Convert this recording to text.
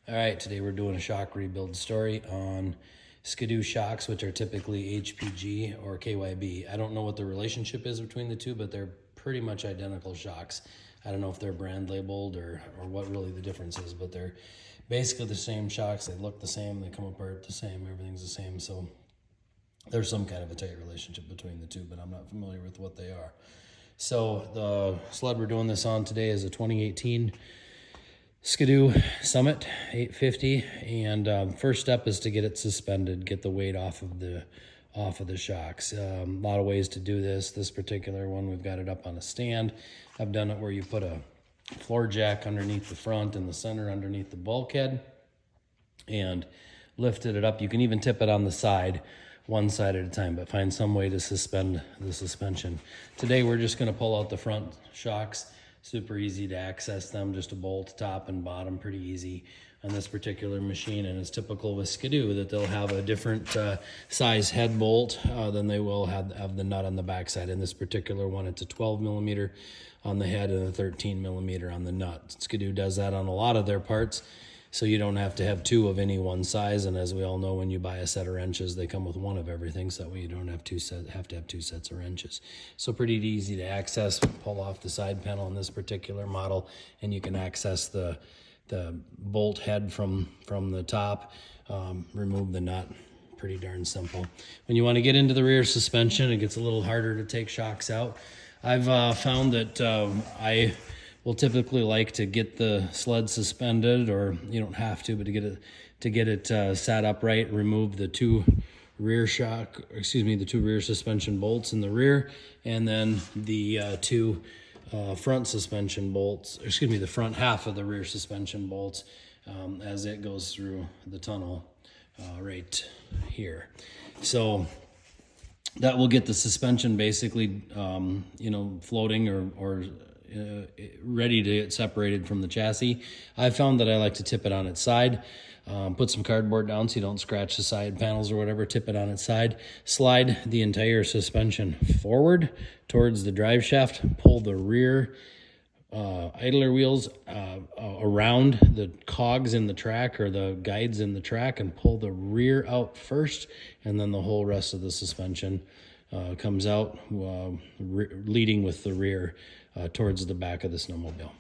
All right, today we're doing a shock rebuild story on Ski-Doo shocks, which are typically HPG or KYB. I don't know what the relationship is between the two, but they're pretty much identical shocks. I don't know if they're brand labeled or what really the difference is, but they're basically the same shocks. They look the same, they come apart the same, everything's the same. So there's some kind of a tight relationship between the two, but I'm not familiar with what they are. So the sled we're doing this on today is a 2018 Ski-Doo Summit 850, and first step is to get it suspended, get the weight off of the shocks. A lot of ways to do this. This particular one, we've got it up on a stand. I've done it where you put a floor jack underneath the front and the center underneath the bulkhead and lifted it up. You can even tip it on the side, one side at a time, but find some way to suspend the suspension. Today we're just going to pull out the front shocks. Super easy to access them, just a bolt top and bottom, pretty easy on this particular machine. And it's typical with Ski-Doo that they'll have a different size head bolt than they will have the nut on the backside. In this particular one, it's a 12 millimeter on the head and a 13 millimeter on the nut. Ski-Doo does that on a lot of their parts, so you don't have to have two of any one size. And as we all know, when you buy a set of wrenches, they come with one of everything, so that way you don't have to have two sets of wrenches. So pretty easy to access. Pull off the side panel in this particular model, and you can access the bolt head from the top, remove the nut. Pretty darn simple. When you want to get into the rear suspension, it gets a little harder to take shocks out. I've found that I will typically like to get the sled suspended, or you don't have to, but to get it sat upright, remove the two rear suspension bolts in the rear, and then the two front suspension bolts, the front half of the rear suspension bolts as it goes through the tunnel right here. So that will get the suspension basically, floating or ready to get separated from the chassis. I've found that I like to tip it on its side, put some cardboard down so you don't scratch the side panels or whatever, tip it on its side, slide the entire suspension forward towards the drive shaft, pull the rear idler wheels around the cogs in the track or the guides in the track, and pull the rear out first, and then the whole rest of the suspension comes out, leading with the rear towards the back of the snowmobile.